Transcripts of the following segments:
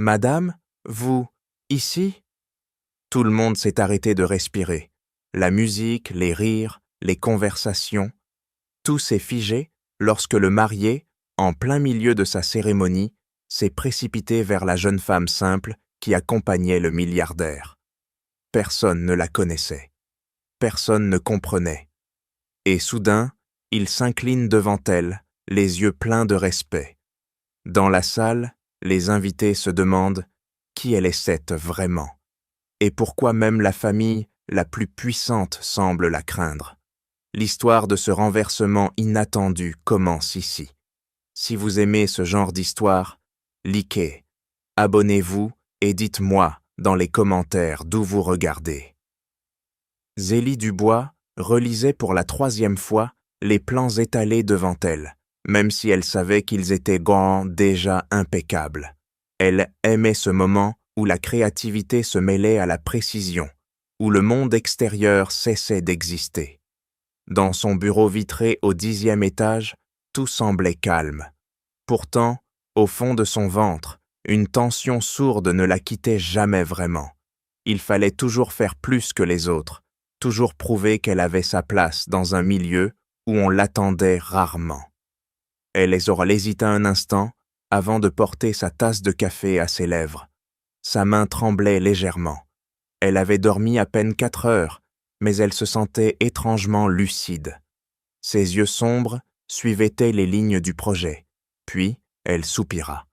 Madame, vous, ici ?» Tout le monde s'est arrêté de respirer. La musique, les rires, les conversations, tout s'est figé lorsque le marié, en plein milieu de sa cérémonie, s'est précipité vers la jeune femme simple qui accompagnait le milliardaire. Personne ne la connaissait. Personne ne comprenait. Et soudain, il s'incline devant elle, les yeux pleins de respect. Dans la salle, les invités se demandent qui elle est cette vraiment, et pourquoi même la famille la plus puissante semble la craindre. L'histoire de ce renversement inattendu commence ici. Si vous aimez ce genre d'histoire, likez, abonnez-vous et dites-moi dans les commentaires d'où vous regardez. Zélie Dubois relisait pour la 3e fois les plans étalés devant elle, même si elle savait qu'ils étaient déjà impeccables. Elle aimait ce moment où la créativité se mêlait à la précision, où le monde extérieur cessait d'exister. Dans son bureau vitré au 10e étage, tout semblait calme. Pourtant, au fond de son ventre, une tension sourde ne la quittait jamais vraiment. Il fallait toujours faire plus que les autres, toujours prouver qu'elle avait sa place dans un milieu où on l'attendait rarement. Elle hésita un instant avant de porter sa tasse de café à ses lèvres. Sa main tremblait légèrement. Elle avait dormi à peine 4 heures, mais elle se sentait étrangement lucide. Ses yeux sombres suivaient les lignes du projet, puis elle soupira.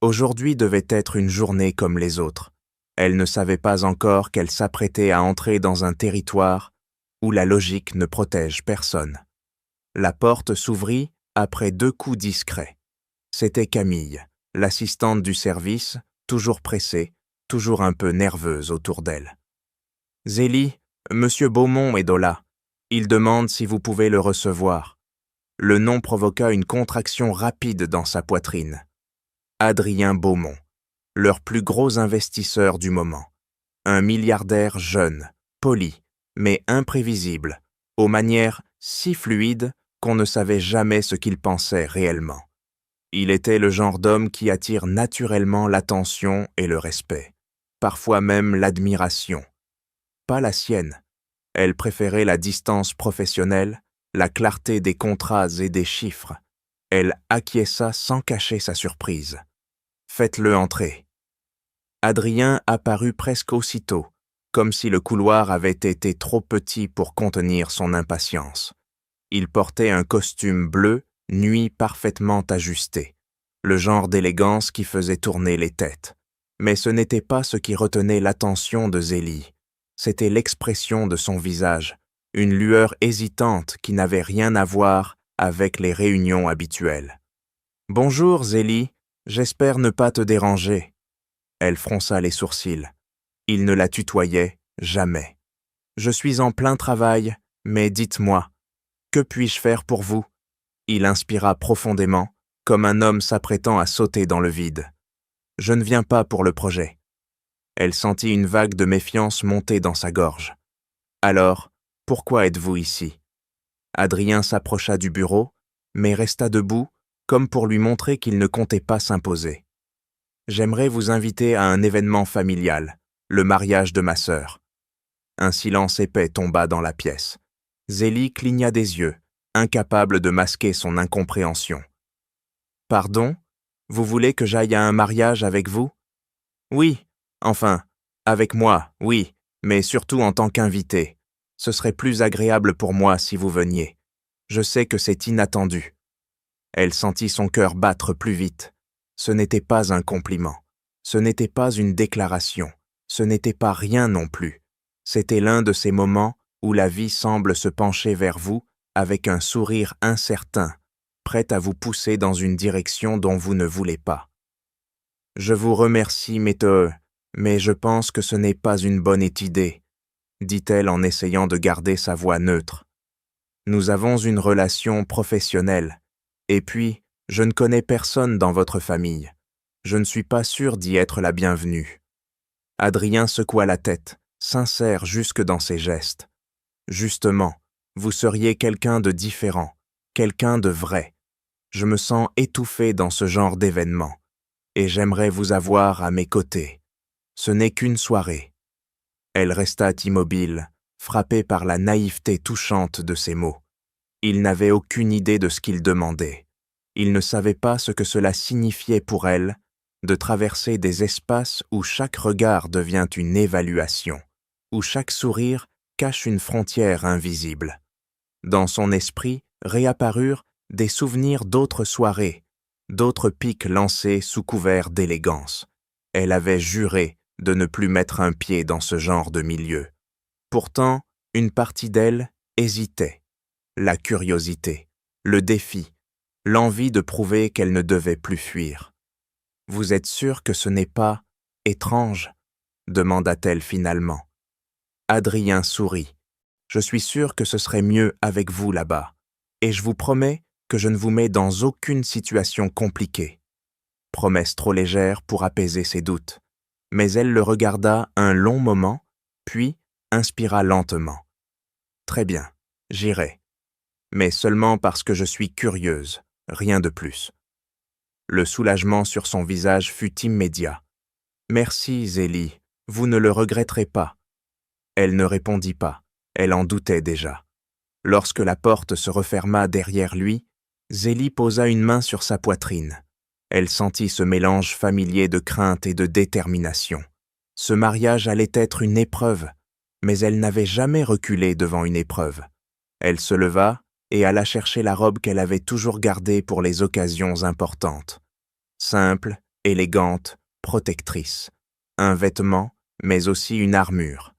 Aujourd'hui devait être une journée comme les autres. Elle ne savait pas encore qu'elle s'apprêtait à entrer dans un territoire où la logique ne protège personne. La porte s'ouvrit après 2 coups discrets. C'était Camille, l'assistante du service, toujours pressée, toujours un peu nerveuse autour d'elle. « Zélie, Monsieur Beaumont est là. Il demande si vous pouvez le recevoir. » Le nom provoqua une contraction rapide dans sa poitrine. Adrien Beaumont, leur plus gros investisseur du moment. Un milliardaire jeune, poli, mais imprévisible, aux manières si fluides qu'on ne savait jamais ce qu'il pensait réellement. Il était le genre d'homme qui attire naturellement l'attention et le respect, parfois même l'admiration. Pas la sienne. Elle préférait la distance professionnelle, la clarté des contrats et des chiffres. Elle acquiesça sans cacher sa surprise. « Faites-le entrer. » Adrien apparut presque aussitôt, comme si le couloir avait été trop petit pour contenir son impatience. Il portait un costume bleu, nuit parfaitement ajusté, le genre d'élégance qui faisait tourner les têtes. Mais ce n'était pas ce qui retenait l'attention de Zélie. C'était l'expression de son visage, une lueur hésitante qui n'avait rien à voir avec les réunions habituelles. « Bonjour Zélie, j'espère ne pas te déranger. » Elle fronça les sourcils. Il ne la tutoyait jamais. « Je suis en plein travail, mais dites-moi, que puis-je faire pour vous ?» Il inspira profondément, comme un homme s'apprêtant à sauter dans le vide. « Je ne viens pas pour le projet. » Elle sentit une vague de méfiance monter dans sa gorge. « Alors, pourquoi êtes-vous ici ?» Adrien s'approcha du bureau, mais resta debout, comme pour lui montrer qu'il ne comptait pas s'imposer. « J'aimerais vous inviter à un événement familial, le mariage de ma sœur. » Un silence épais tomba dans la pièce. Zélie cligna des yeux, incapable de masquer son incompréhension. « Pardon, vous voulez que j'aille à un mariage avec vous ?»« Oui, enfin, avec moi, oui, mais surtout en tant qu'invité. Ce serait plus agréable pour moi si vous veniez. Je sais que c'est inattendu. » Elle sentit son cœur battre plus vite. Ce n'était pas un compliment. Ce n'était pas une déclaration. Ce n'était pas rien non plus. C'était l'un de ces moments où la vie semble se pencher vers vous avec un sourire incertain, prêt à vous pousser dans une direction dont vous ne voulez pas. « Je vous remercie, mais je pense que ce n'est pas une bonne idée, » dit-elle en essayant de garder sa voix neutre. « Nous avons une relation professionnelle, et puis, je ne connais personne dans votre famille. Je ne suis pas sûr d'y être la bienvenue. » Adrien secoua la tête, sincère jusque dans ses gestes. « Justement, vous seriez quelqu'un de différent, quelqu'un de vrai. Je me sens étouffé dans ce genre d'événement. et j'aimerais vous avoir à mes côtés. Ce n'est qu'une soirée. » Elle resta immobile, frappée par la naïveté touchante de ces mots. Il n'avait aucune idée de ce qu'il demandait. Il ne savait pas ce que cela signifiait pour elle de traverser des espaces où chaque regard devient une évaluation, où chaque sourire cache une frontière invisible. Dans son esprit réapparurent des souvenirs d'autres soirées, d'autres pics lancés sous couvert d'élégance. Elle avait juré de ne plus mettre un pied dans ce genre de milieu. Pourtant, une partie d'elle hésitait. La curiosité, le défi, l'envie de prouver qu'elle ne devait plus fuir. « Vous êtes sûr que ce n'est pas étrange ?» demanda-t-elle finalement. Adrien sourit. « Je suis sûr que ce serait mieux avec vous là-bas, et je vous promets que je ne vous mets dans aucune situation compliquée. » Promesse trop légère pour apaiser ses doutes. Mais elle le regarda un long moment, puis inspira lentement. « Très bien, j'irai. Mais seulement parce que je suis curieuse, rien de plus. » Le soulagement sur son visage fut immédiat. « Merci, Zélie, vous ne le regretterez pas. » Elle ne répondit pas, elle en doutait déjà. Lorsque la porte se referma derrière lui, Zélie posa une main sur sa poitrine. Elle sentit ce mélange familier de crainte et de détermination. Ce mariage allait être une épreuve, mais elle n'avait jamais reculé devant une épreuve. Elle se leva et alla chercher la robe qu'elle avait toujours gardée pour les occasions importantes. Simple, élégante, protectrice. Un vêtement, mais aussi une armure.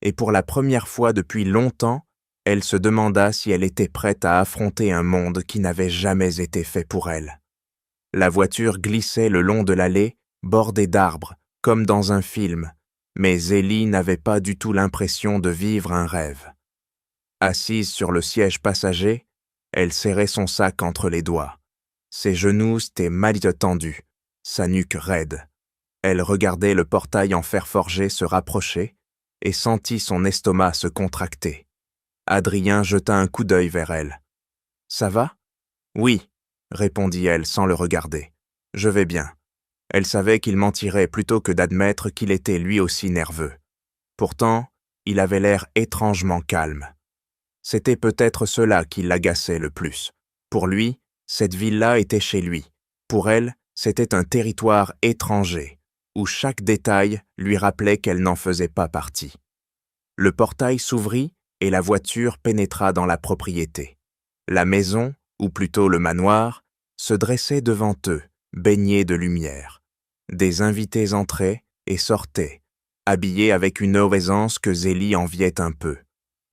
Et pour la première fois depuis longtemps, elle se demanda si elle était prête à affronter un monde qui n'avait jamais été fait pour elle. La voiture glissait le long de l'allée, bordée d'arbres, comme dans un film, mais Zélie n'avait pas du tout l'impression de vivre un rêve. Assise sur le siège passager, elle serrait son sac entre les doigts. Ses genoux étaient mal tendus, sa nuque raide. Elle regardait le portail en fer forgé se rapprocher et sentit son estomac se contracter. Adrien jeta un coup d'œil vers elle. « Ça va ? » ?»« Oui, » répondit-elle sans le regarder. « Je vais bien. » Elle savait qu'il mentirait plutôt que d'admettre qu'il était lui aussi nerveux. Pourtant, il avait l'air étrangement calme. C'était peut-être cela qui l'agaçait le plus. Pour lui, cette ville-là était chez lui. Pour elle, c'était un territoire étranger, où chaque détail lui rappelait qu'elle n'en faisait pas partie. Le portail s'ouvrit et la voiture pénétra dans la propriété. La maison, ou plutôt le manoir, se dressait devant eux, baignée de lumière. Des invités entraient et sortaient, habillés avec une aisance que Zélie enviait un peu.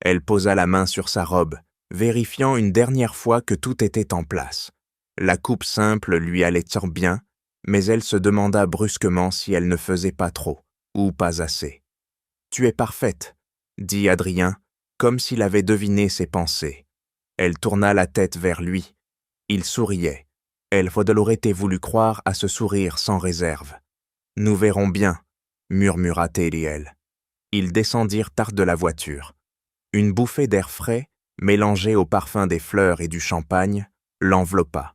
Elle posa la main sur sa robe, vérifiant une dernière fois que tout était en place. La coupe simple lui allait bien, mais elle se demanda brusquement si elle ne faisait pas trop, ou pas assez. « Tu es parfaite, » dit Adrien, comme s'il avait deviné ses pensées. Elle tourna la tête vers lui. Il souriait. Elle aurait voulu croire à ce sourire sans réserve. « Nous verrons bien, » murmura-t-elle. Ils descendirent tard de la voiture. Une bouffée d'air frais, mélangée au parfum des fleurs et du champagne, l'enveloppa.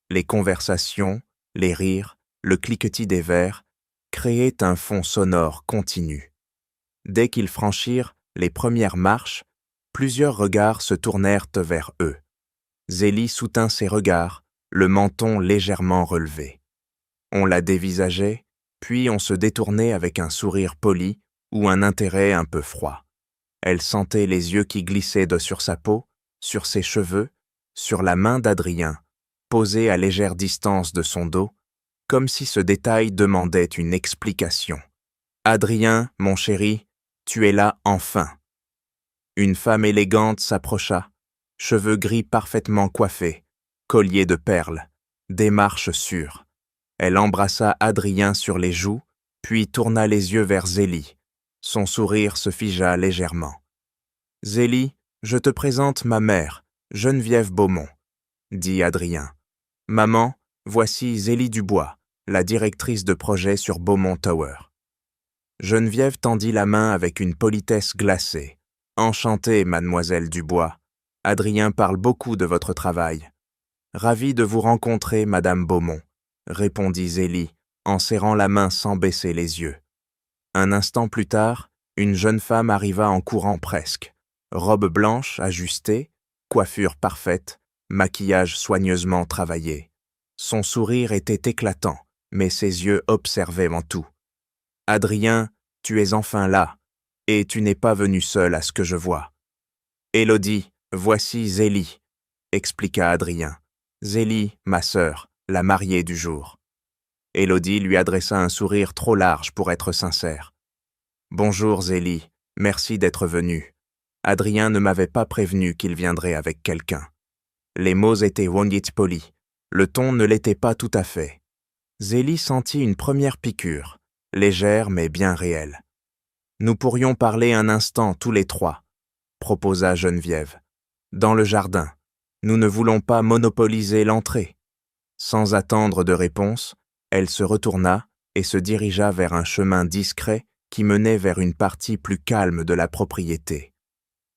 Les conversations, les rires, le cliquetis des verres créaient un fond sonore continu. Dès qu'ils franchirent les premières marches, plusieurs regards se tournèrent vers eux. Zélie soutint ses regards, le menton légèrement relevé. On la dévisageait, puis on se détournait avec un sourire poli ou un intérêt un peu froid. Elle sentait les yeux qui glissaient sur sa peau, sur ses cheveux, sur la main d'Adrien, posée à légère distance de son dos, comme si ce détail demandait une explication. « Adrien, mon chéri, tu es là enfin. » Une femme élégante s'approcha, cheveux gris parfaitement coiffés, collier de perles, démarche sûre. Elle embrassa Adrien sur les joues, puis tourna les yeux vers Zélie. Son sourire se figea légèrement. « Zélie, je te présente ma mère, Geneviève Beaumont, » dit Adrien. « Maman, voici Zélie Dubois, la directrice de projet sur Beaumont Tower. » Geneviève tendit la main avec une politesse glacée. « Enchantée, mademoiselle Dubois. Adrien parle beaucoup de votre travail. »« Ravi de vous rencontrer, madame Beaumont, » répondit Zélie, en serrant la main sans baisser les yeux. Un instant plus tard, une jeune femme arriva en courant presque. Robe blanche ajustée, coiffure parfaite, maquillage soigneusement travaillé. Son sourire était éclatant, mais ses yeux observaient en tout. « Adrien, tu es enfin là, et tu n'es pas venu seul à ce que je vois. »« Élodie, voici Zélie, » expliqua Adrien. « Zélie, ma sœur, la mariée du jour. » Élodie lui adressa un sourire trop large pour être sincère. « Bonjour Zélie, merci d'être venue. Adrien ne m'avait pas prévenu qu'il viendrait avec quelqu'un. » Les mots étaient wonyit polis. Le ton ne l'était pas tout à fait. Zélie sentit une première piqûre, légère mais bien réelle. « Nous pourrions parler un instant tous les trois, » proposa Geneviève. « Dans le jardin. Nous ne voulons pas monopoliser l'entrée. » Sans attendre de réponse, elle se retourna et se dirigea vers un chemin discret qui menait vers une partie plus calme de la propriété.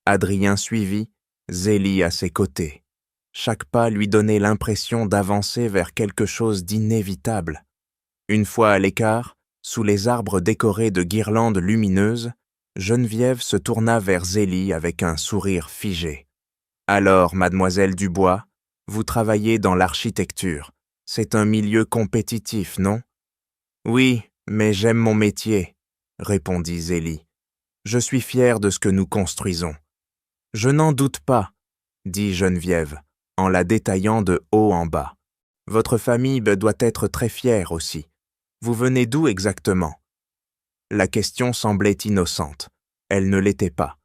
Adrien suivit, Zélie à ses côtés. Chaque pas lui donnait l'impression d'avancer vers quelque chose d'inévitable. Une fois à l'écart, sous les arbres décorés de guirlandes lumineuses, Geneviève se tourna vers Zélie avec un sourire figé. « Alors, mademoiselle Dubois, vous travaillez dans l'architecture. C'est un milieu compétitif, non? »« Oui, mais j'aime mon métier, » répondit Zélie. « Je suis fière de ce que nous construisons. »« Je n'en doute pas, » dit Geneviève, en la détaillant de haut en bas. « Votre famille doit être très fière aussi. Vous venez d'où exactement? » La question semblait innocente. Elle ne l'était pas.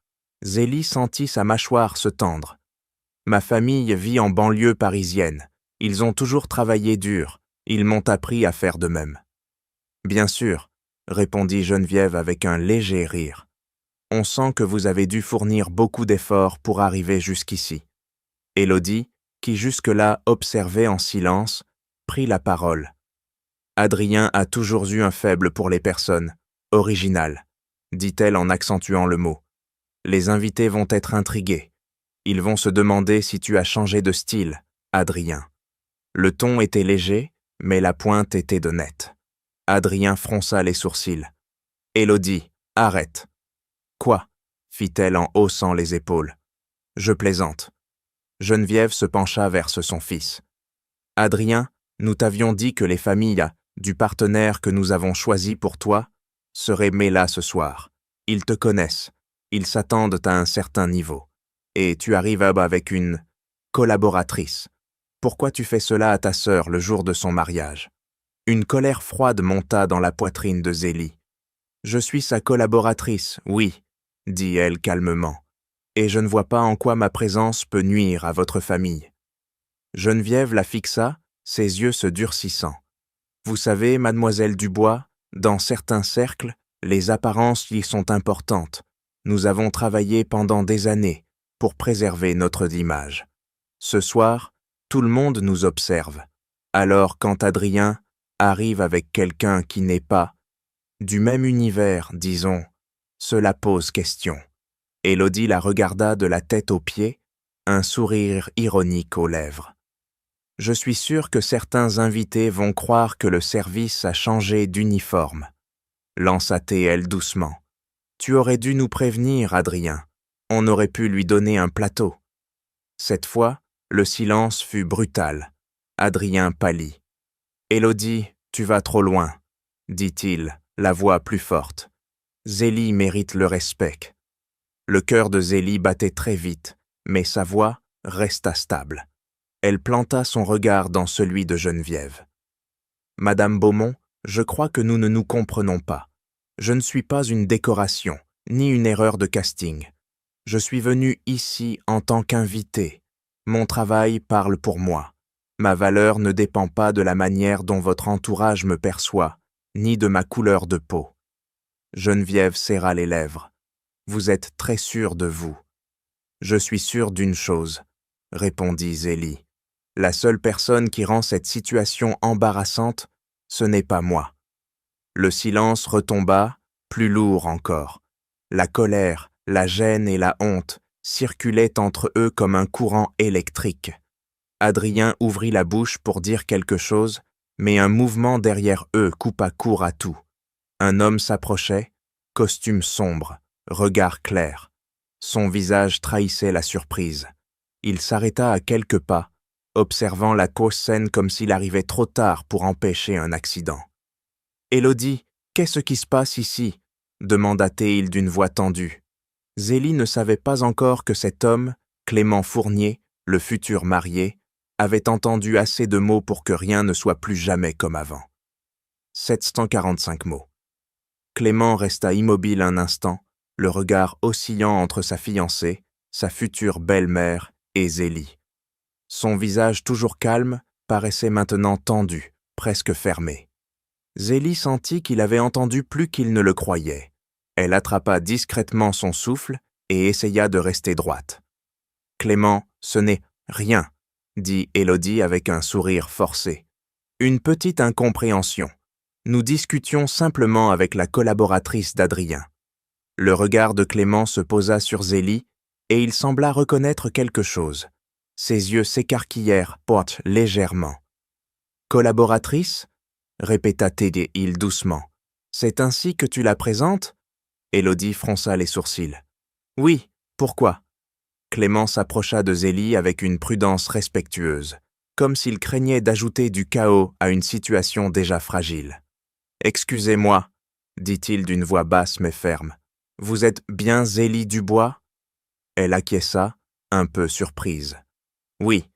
Zélie sentit sa mâchoire se tendre. « Ma famille vit en banlieue parisienne. Ils ont toujours travaillé dur. Ils m'ont appris à faire de même. »« Bien sûr, » répondit Geneviève avec un léger rire. « On sent que vous avez dû fournir beaucoup d'efforts pour arriver jusqu'ici. » Élodie, qui jusque-là observait en silence, prit la parole. « Adrien a toujours eu un faible pour les personnes, originales, » dit-elle en accentuant le mot. « Les invités vont être intrigués. Ils vont se demander si tu as changé de style, Adrien. » Le ton était léger, mais la pointe était d'honnête. Adrien fronça les sourcils. « Élodie, arrête. »« Quoi ?» fit-elle en haussant les épaules. « Je plaisante. » Geneviève se pencha vers son fils. « Adrien, nous t'avions dit que les familles du partenaire que nous avons choisi pour toi seraient là ce soir. Ils te connaissent, ils s'attendent à un certain niveau. Et tu arrives avec une collaboratrice. Pourquoi tu fais cela à ta sœur le jour de son mariage ?» Une colère froide monta dans la poitrine de Zélie. « Je suis sa collaboratrice, oui, » dit-elle calmement. « Et je ne vois pas en quoi ma présence peut nuire à votre famille. » Geneviève la fixa, ses yeux se durcissant. « Vous savez, mademoiselle Dubois, dans certains cercles, les apparences y sont importantes. Nous avons travaillé pendant des années pour préserver notre image. Ce soir, tout le monde nous observe. Alors quand Adrien arrive avec quelqu'un qui n'est pas du même univers, disons, cela pose question. » Élodie la regarda de la tête aux pieds, un sourire ironique aux lèvres. « Je suis sûr que certains invités vont croire que le service a changé d'uniforme. » Lança-t-elle doucement. « Tu aurais dû nous prévenir, Adrien. On aurait pu lui donner un plateau. » Cette fois, le silence fut brutal. Adrien pâlit. « Élodie, tu vas trop loin, » dit-il, la voix plus forte. « Zélie mérite le respect. » Le cœur de Zélie battait très vite, mais sa voix resta stable. Elle planta son regard dans celui de Geneviève. « Madame Beaumont, je crois que nous ne nous comprenons pas. Je ne suis pas une décoration, ni une erreur de casting. Je suis venu ici en tant qu'invité. Mon travail parle pour moi. Ma valeur ne dépend pas de la manière dont votre entourage me perçoit, ni de ma couleur de peau. » Geneviève serra les lèvres. « Vous êtes très sûr de vous. »« Je suis sûr d'une chose, » répondit Zélie. « La seule personne qui rend cette situation embarrassante, ce n'est pas moi. » Le silence retomba, plus lourd encore. La colère, la gêne et la honte circulaient entre eux comme un courant électrique. Adrien ouvrit la bouche pour dire quelque chose, mais un mouvement derrière eux coupa court à tout. Un homme s'approchait, costume sombre, regard clair. Son visage trahissait la surprise. Il s'arrêta à quelques pas, observant la cause scène comme s'il arrivait trop tard pour empêcher un accident. « Élodie, qu'est-ce qui se passe ici ?» demanda-t-il d'une voix tendue. Zélie ne savait pas encore que cet homme, Clément Fournier, le futur marié, avait entendu assez de mots pour que rien ne soit plus jamais comme avant. 745 mots. Clément resta immobile un instant, le regard oscillant entre sa fiancée, sa future belle-mère et Zélie. Son visage toujours calme paraissait maintenant tendu, presque fermé. Zélie sentit qu'il avait entendu plus qu'il ne le croyait. Elle attrapa discrètement son souffle et essaya de rester droite. « Clément, ce n'est rien, » dit Élodie avec un sourire forcé. « Une petite incompréhension. Nous discutions simplement avec la collaboratrice d'Adrien. » Le regard de Clément se posa sur Zélie et il sembla reconnaître quelque chose. Ses yeux s'écarquillèrent, pointe légèrement. « Collaboratrice ?» répéta-t-il doucement. « C'est ainsi que tu la présentes ?» Élodie fronça les sourcils. « Oui, pourquoi ?» Clément s'approcha de Zélie avec une prudence respectueuse, comme s'il craignait d'ajouter du chaos à une situation déjà fragile. « Excusez-moi, » dit-il d'une voix basse mais ferme. « Vous êtes bien Zélie Dubois ?» Elle acquiesça, un peu surprise. « Oui,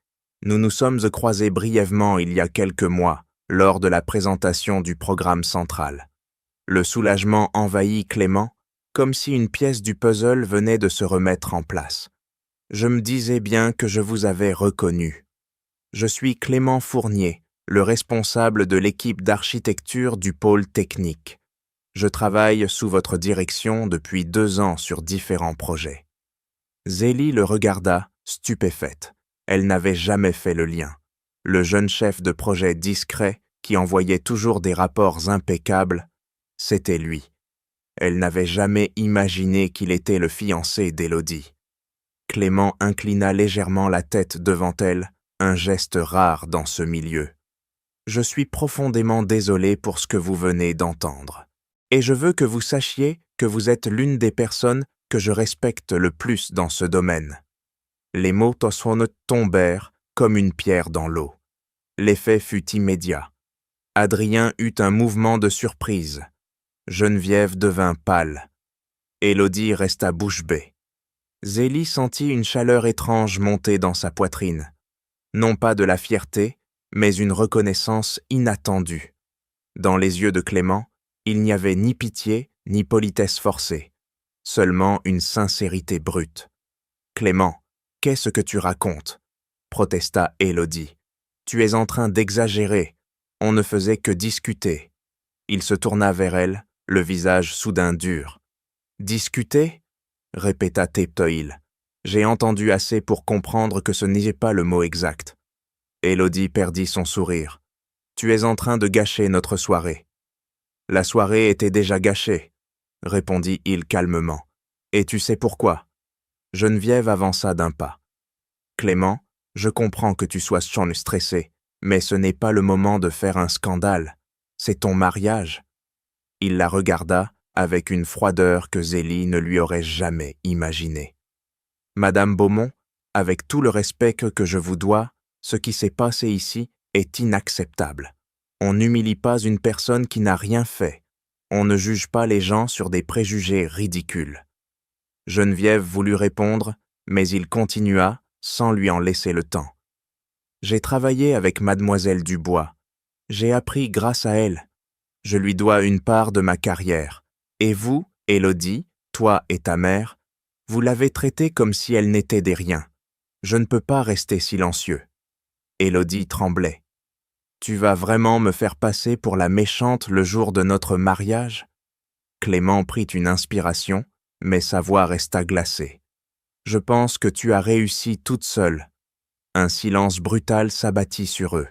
nous nous sommes croisés brièvement il y a quelques mois, lors de la présentation du programme central. » Le soulagement envahit Clément, comme si une pièce du puzzle venait de se remettre en place. « Je me disais bien que je vous avais reconnu. Je suis Clément Fournier, le responsable de l'équipe d'architecture du pôle technique. Je travaille sous votre direction depuis 2 ans sur différents projets. » Zélie le regarda, stupéfaite. Elle n'avait jamais fait le lien. Le jeune chef de projet discret, qui envoyait toujours des rapports impeccables, c'était lui. Elle n'avait jamais imaginé qu'il était le fiancé d'Élodie. Clément inclina légèrement la tête devant elle, un geste rare dans ce milieu. « Je suis profondément désolé pour ce que vous venez d'entendre. Et je veux que vous sachiez que vous êtes l'une des personnes que je respecte le plus dans ce domaine. » Les mots tombèrent comme une pierre dans l'eau. L'effet fut immédiat. Adrien eut un mouvement de surprise. Geneviève devint pâle. Élodie resta bouche bée. Zélie sentit une chaleur étrange monter dans sa poitrine. Non pas de la fierté, mais une reconnaissance inattendue. Dans les yeux de Clément, il n'y avait ni pitié, ni politesse forcée, seulement une sincérité brute. « Clément, qu'est-ce que tu racontes ?» protesta Élodie. « Tu es en train d'exagérer. On ne faisait que discuter. » Il se tourna vers elle, le visage soudain dur. « Discuter ?» répéta Teptoïl. « J'ai entendu assez pour comprendre que ce n'est pas le mot exact. » Élodie perdit son sourire. « Tu es en train de gâcher notre soirée. » « La soirée était déjà gâchée, » répondit-il calmement. « Et tu sais pourquoi ?» Geneviève avança d'un pas. « Clément, je comprends que tu sois stressé, mais ce n'est pas le moment de faire un scandale. C'est ton mariage. » Il la regarda avec une froideur que Zélie ne lui aurait jamais imaginée. « Madame Beaumont, avec tout le respect que je vous dois, ce qui s'est passé ici est inacceptable. On n'humilie pas une personne qui n'a rien fait. On ne juge pas les gens sur des préjugés ridicules. » Geneviève voulut répondre, mais il continua, sans lui en laisser le temps. « J'ai travaillé avec mademoiselle Dubois. J'ai appris grâce à elle. Je lui dois une part de ma carrière. Et vous, Élodie, toi et ta mère, vous l'avez traitée comme si elle n'était des riens. Je ne peux pas rester silencieux. » Élodie tremblait. « Tu vas vraiment me faire passer pour la méchante le jour de notre mariage ?» Clément prit une inspiration, mais sa voix resta glacée. « Je pense que tu as réussi toute seule. » Un silence brutal s'abattit sur eux.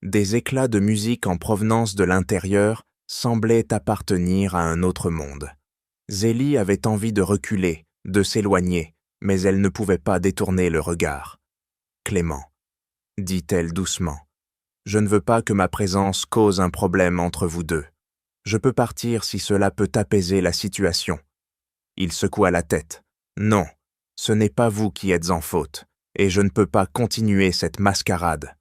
Des éclats de musique en provenance de l'intérieur semblaient appartenir à un autre monde. Zélie avait envie de reculer, de s'éloigner, mais elle ne pouvait pas détourner le regard. « Clément, » dit-elle doucement, Je ne veux pas que ma présence cause un problème entre vous deux. Je peux partir si cela peut apaiser la situation. » Il secoua la tête. « Non, ce n'est pas vous qui êtes en faute, et je ne peux pas continuer cette mascarade. »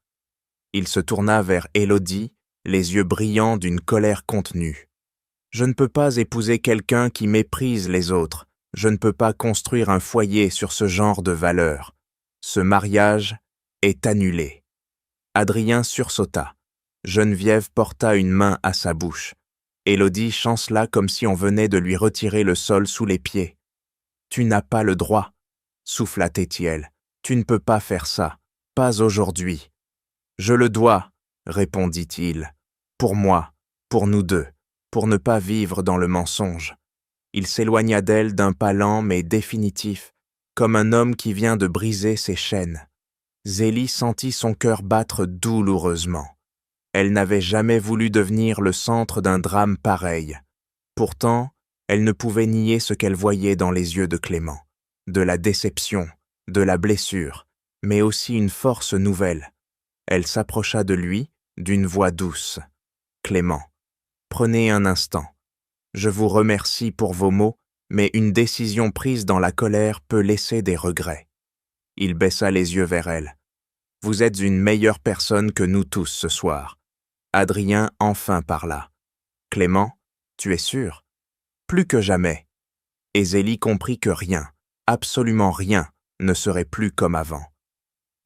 Il se tourna vers Élodie, les yeux brillants d'une colère contenue. « Je ne peux pas épouser quelqu'un qui méprise les autres. Je ne peux pas construire un foyer sur ce genre de valeurs. Ce mariage est annulé. » Adrien sursauta. Geneviève porta une main à sa bouche. Élodie chancela comme si on venait de lui retirer le sol sous les pieds. « Tu n'as pas le droit, » souffla Thétiel. « Tu ne peux pas faire ça, pas aujourd'hui. »« Je le dois, » répondit-il. « Pour moi, pour nous deux, pour ne pas vivre dans le mensonge. » Il s'éloigna d'elle d'un pas lent mais définitif, comme un homme qui vient de briser ses chaînes. Zélie sentit son cœur battre douloureusement. Elle n'avait jamais voulu devenir le centre d'un drame pareil. Pourtant, elle ne pouvait nier ce qu'elle voyait dans les yeux de Clément. De la déception, de la blessure, mais aussi une force nouvelle. Elle s'approcha de lui, d'une voix douce. « Clément, prenez un instant. Je vous remercie pour vos mots, mais une décision prise dans la colère peut laisser des regrets. » Il baissa les yeux vers elle. « Vous êtes une meilleure personne que nous tous ce soir. » Adrien enfin parla. « Clément, tu es sûr ? » « Plus que jamais. » Et Zélie comprit que rien, absolument rien, ne serait plus comme avant.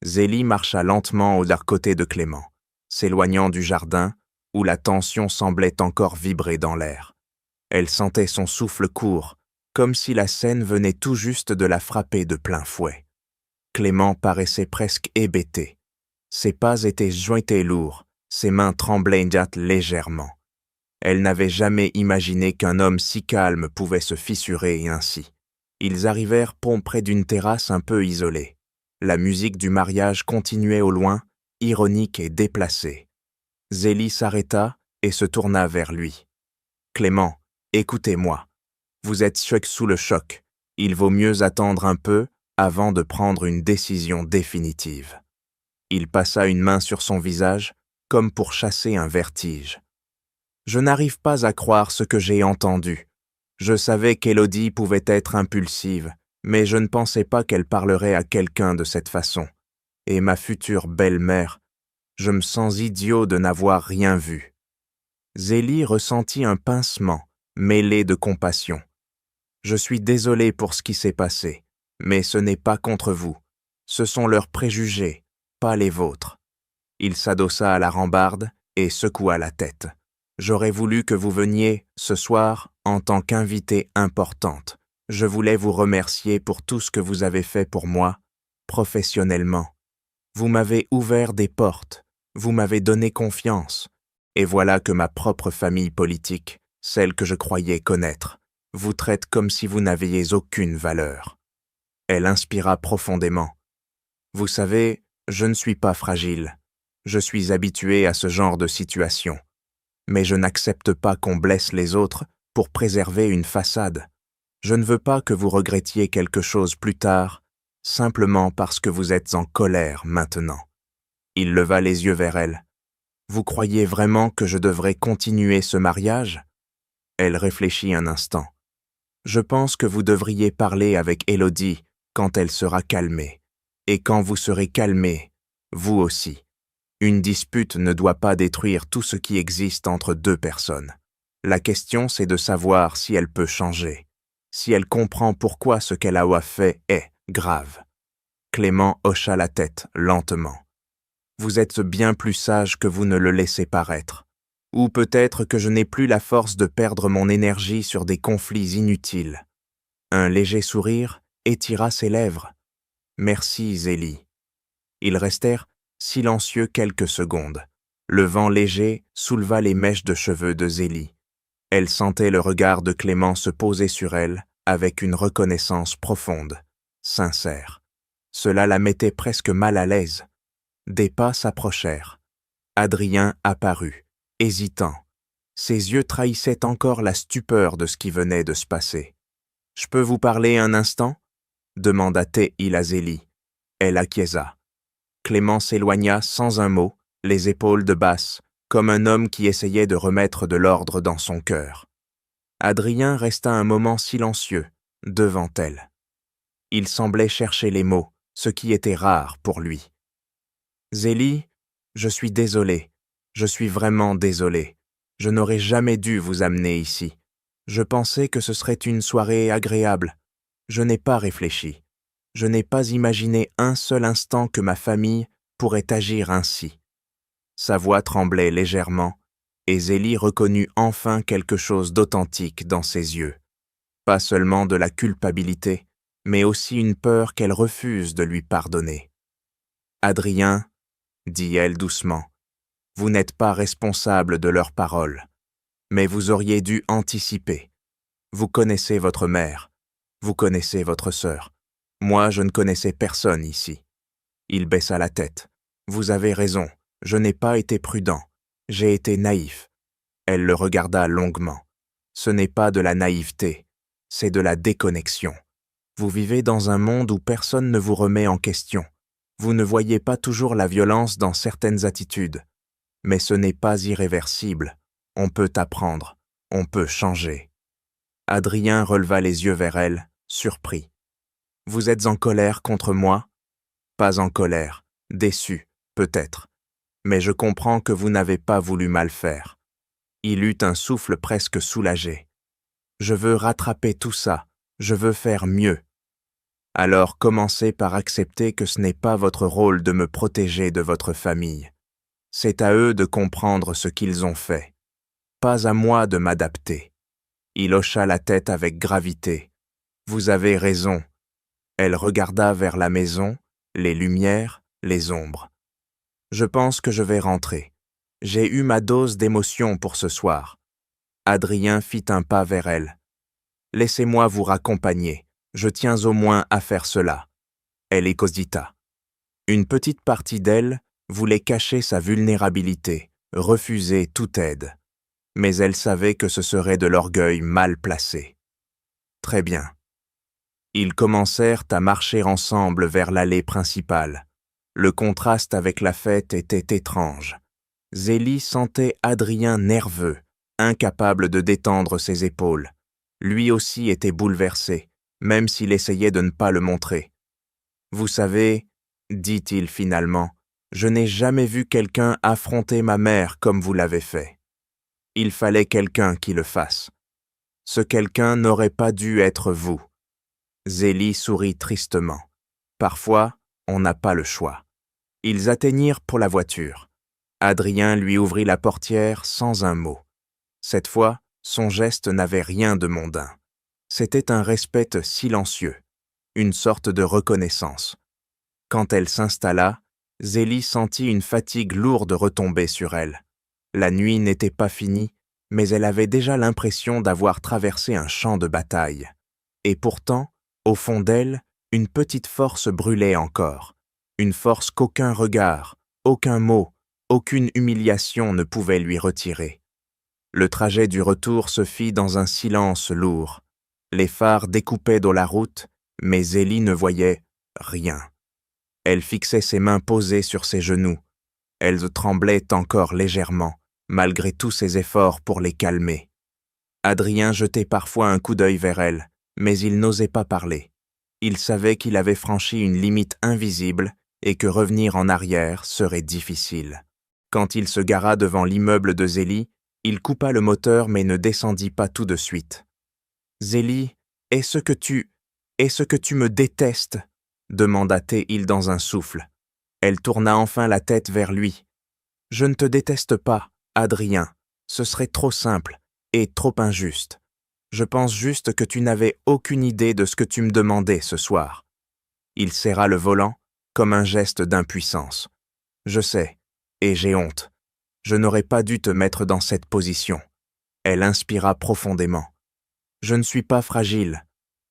Zélie marcha lentement au côté de Clément, s'éloignant du jardin où la tension semblait encore vibrer dans l'air. Elle sentait son souffle court, comme si la scène venait tout juste de la frapper de plein fouet. Clément paraissait presque hébété. Ses pas étaient jointés lourds, ses mains tremblaient légèrement. Elle n'avait jamais imaginé qu'un homme si calme pouvait se fissurer ainsi. Ils arrivèrent près d'une terrasse un peu isolée. La musique du mariage continuait au loin, ironique et déplacée. Zélie s'arrêta et se tourna vers lui. « Clément, écoutez-moi. Vous êtes sous le choc. Il vaut mieux attendre un peu avant de prendre une décision définitive. » Il passa une main sur son visage, comme pour chasser un vertige. « Je n'arrive pas à croire ce que j'ai entendu. Je savais qu'Élodie pouvait être impulsive, mais je ne pensais pas qu'elle parlerait à quelqu'un de cette façon. Et ma future belle-mère, je me sens idiot de n'avoir rien vu. » Zélie ressentit un pincement, mêlé de compassion. « Je suis désolé pour ce qui s'est passé, mais ce n'est pas contre vous. Ce sont leurs préjugés, pas les vôtres. » Il s'adossa à la rambarde et secoua la tête. « J'aurais voulu que vous veniez, ce soir, en tant qu'invitée importante. Je voulais vous remercier pour tout ce que vous avez fait pour moi, professionnellement. Vous m'avez ouvert des portes, vous m'avez donné confiance, et voilà que ma propre famille politique, celle que je croyais connaître, vous traite comme si vous n'aviez aucune valeur. » Elle inspira profondément. « Vous savez, je ne suis pas fragile. Je suis habitué à ce genre de situation. Mais je n'accepte pas qu'on blesse les autres pour préserver une façade. Je ne veux pas que vous regrettiez quelque chose plus tard, simplement parce que vous êtes en colère maintenant. » Il leva les yeux vers elle. « Vous croyez vraiment que je devrais continuer ce mariage ?» Elle réfléchit un instant. « Je pense que vous devriez parler avec Élodie quand elle sera calmée. Et quand vous serez calmé, vous aussi. Une dispute ne doit pas détruire tout ce qui existe entre deux personnes. La question, c'est de savoir si elle peut changer, si elle comprend pourquoi ce qu'elle a fait est grave. » Clément hocha la tête lentement. « Vous êtes bien plus sage que vous ne le laissez paraître. Ou peut-être que je n'ai plus la force de perdre mon énergie sur des conflits inutiles. » Un léger sourire étira ses lèvres. « Merci, Zélie. » Ils restèrent silencieux quelques secondes. Le vent léger souleva les mèches de cheveux de Zélie. Elle sentait le regard de Clément se poser sur elle avec une reconnaissance profonde, sincère. Cela la mettait presque mal à l'aise. Des pas s'approchèrent. Adrien apparut, hésitant. Ses yeux trahissaient encore la stupeur de ce qui venait de se passer. « Je peux vous parler un instant ?» demanda-t-il à Zélie. Elle acquiesça. Clément s'éloigna sans un mot les épaules de basse, comme un homme qui essayait de remettre de l'ordre dans son cœur. Adrien resta un moment silencieux, devant elle. Il semblait chercher les mots, ce qui était rare pour lui. « Zélie, je suis désolé, je suis vraiment désolé. Je n'aurais jamais dû vous amener ici. Je pensais que ce serait une soirée agréable. Je n'ai pas réfléchi. Je n'ai pas imaginé un seul instant que ma famille pourrait agir ainsi. » Sa voix tremblait légèrement, et Zélie reconnut enfin quelque chose d'authentique dans ses yeux. Pas seulement de la culpabilité, mais aussi une peur qu'elle refuse de lui pardonner. « Adrien, » dit-elle doucement, « vous n'êtes pas responsable de leurs paroles, mais vous auriez dû anticiper. Vous connaissez votre mère, vous connaissez votre sœur. Moi, je ne connaissais personne ici. » Il baissa la tête. « Vous avez raison, je n'ai pas été prudent, j'ai été naïf. » Elle le regarda longuement. « Ce n'est pas de la naïveté, c'est de la déconnexion. Vous vivez dans un monde où personne ne vous remet en question. Vous ne voyez pas toujours la violence dans certaines attitudes. Mais ce n'est pas irréversible. On peut apprendre, on peut changer. » Adrien releva les yeux vers elle, surpris. « Vous êtes en colère contre moi ? » ?»« Pas en colère, déçu, peut-être. Mais je comprends que vous n'avez pas voulu mal faire. » Il eut un souffle presque soulagé. « Je veux rattraper tout ça, je veux faire mieux. » « Alors commencez par accepter que ce n'est pas votre rôle de me protéger de votre famille. C'est à eux de comprendre ce qu'ils ont fait. Pas à moi de m'adapter. » Il hocha la tête avec gravité. « Vous avez raison. » Elle regarda vers la maison, les lumières, les ombres. « Je pense que je vais rentrer. J'ai eu ma dose d'émotion pour ce soir. » Adrien fit un pas vers elle. « Laissez-moi vous raccompagner. Je tiens au moins à faire cela. » Elle écogita. Une petite partie d'elle voulait cacher sa vulnérabilité, refuser toute aide. Mais elle savait que ce serait de l'orgueil mal placé. Très bien. Ils commencèrent à marcher ensemble vers l'allée principale. Le contraste avec la fête était étrange. Zélie sentait Adrien nerveux, incapable de détendre ses épaules. Lui aussi était bouleversé, même s'il essayait de ne pas le montrer. « Vous savez, » dit-il finalement, « je n'ai jamais vu quelqu'un affronter ma mère comme vous l'avez fait. Il fallait quelqu'un qui le fasse. Ce quelqu'un n'aurait pas dû être vous. » Zélie sourit tristement. Parfois, on n'a pas le choix. Ils atteignirent pour la voiture. Adrien lui ouvrit la portière sans un mot. Cette fois, son geste n'avait rien de mondain. C'était un respect silencieux, une sorte de reconnaissance. Quand elle s'installa, Zélie sentit une fatigue lourde retomber sur elle. La nuit n'était pas finie, mais elle avait déjà l'impression d'avoir traversé un champ de bataille. Et pourtant, au fond d'elle, une petite force brûlait encore. Une force qu'aucun regard, aucun mot, aucune humiliation ne pouvait lui retirer. Le trajet du retour se fit dans un silence lourd. Les phares découpaient dans la route, mais Zélie ne voyait rien. Elle fixait ses mains posées sur ses genoux. Elles tremblaient encore légèrement, malgré tous ses efforts pour les calmer. Adrien jetait parfois un coup d'œil vers elle, mais il n'osait pas parler. Il savait qu'il avait franchi une limite invisible et que revenir en arrière serait difficile. Quand il se gara devant l'immeuble de Zélie, il coupa le moteur mais ne descendit pas tout de suite. « Zélie, est-ce que tu me détestes ?» demanda-t-il dans un souffle. Elle tourna enfin la tête vers lui. « Je ne te déteste pas, Adrien. Ce serait trop simple et trop injuste. Je pense juste que tu n'avais aucune idée de ce que tu me demandais ce soir. » Il serra le volant comme un geste d'impuissance. « Je sais, et j'ai honte. Je n'aurais pas dû te mettre dans cette position. » Elle inspira profondément. « Je ne suis pas fragile.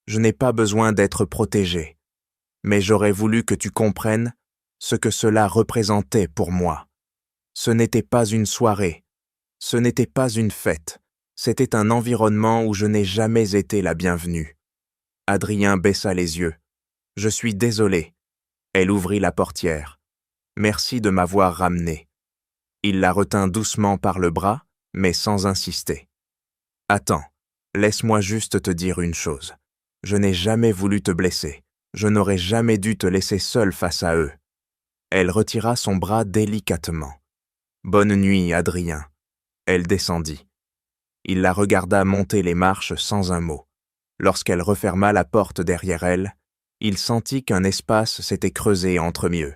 Je n'ai pas besoin d'être protégée. Mais j'aurais voulu que tu comprennes ce que cela représentait pour moi. Ce n'était pas une soirée. Ce n'était pas une fête. C'était un environnement où je n'ai jamais été la bienvenue. » Adrien baissa les yeux. « Je suis désolé. » Elle ouvrit la portière. « Merci de m'avoir ramené. Il la retint doucement par le bras, mais sans insister. « Attends, laisse-moi juste te dire une chose. Je n'ai jamais voulu te blesser. Je n'aurais jamais dû te laisser seule face à eux. » Elle retira son bras délicatement. « Bonne nuit, Adrien. » Elle descendit. Il la regarda monter les marches sans un mot. Lorsqu'elle referma la porte derrière elle, il sentit qu'un espace s'était creusé entre eux.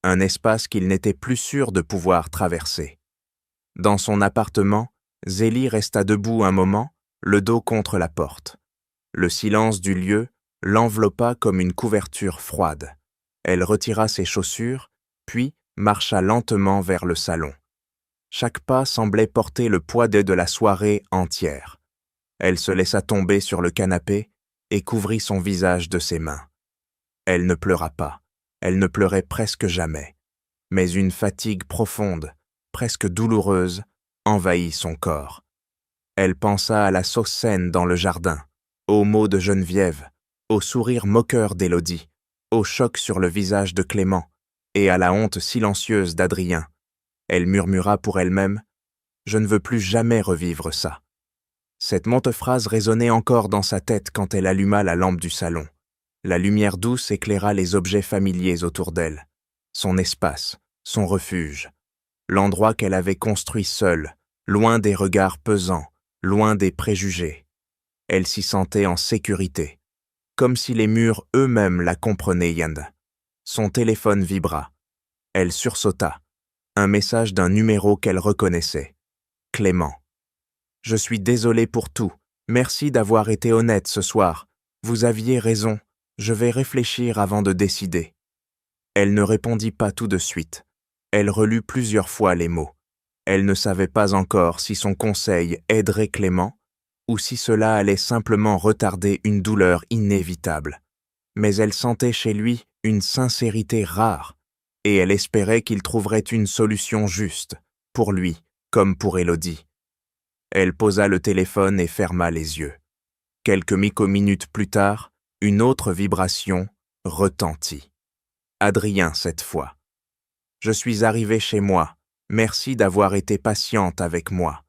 Un espace qu'il n'était plus sûr de pouvoir traverser. Dans son appartement, Zélie resta debout un moment, le dos contre la porte. Le silence du lieu l'enveloppa comme une couverture froide. Elle retira ses chaussures, puis marcha lentement vers le salon. Chaque pas semblait porter le poids de la soirée entière. Elle se laissa tomber sur le canapé et couvrit son visage de ses mains. Elle ne pleura pas. Elle ne pleurait presque jamais. Mais une fatigue profonde, presque douloureuse, envahit son corps. Elle pensa à la sauce scène dans le jardin, aux mots de Geneviève, au sourire moqueur d'Élodie, au choc sur le visage de Clément et à la honte silencieuse d'Adrien. Elle murmura pour elle-même « Je ne veux plus jamais revivre ça ». Cette monte phrase résonnait encore dans sa tête quand elle alluma la lampe du salon. La lumière douce éclaira les objets familiers autour d'elle, son espace, son refuge, l'endroit qu'elle avait construit seule, loin des regards pesants, loin des préjugés. Elle s'y sentait en sécurité, comme si les murs eux-mêmes la comprenaient. Son téléphone vibra. Elle sursauta. Un message d'un numéro qu'elle reconnaissait. Clément. « Je suis désolée pour tout. Merci d'avoir été honnête ce soir. Vous aviez raison. Je vais réfléchir avant de décider. » Elle ne répondit pas tout de suite. Elle relut plusieurs fois les mots. Elle ne savait pas encore si son conseil aiderait Clément ou si cela allait simplement retarder une douleur inévitable. Mais elle sentait chez lui une sincérité rare et elle espérait qu'il trouverait une solution juste, pour lui comme pour Élodie. Elle posa le téléphone et ferma les yeux. Quelques micro-minutes plus tard, une autre vibration retentit. Adrien cette fois. « Je suis arrivé chez moi. Merci d'avoir été patiente avec moi.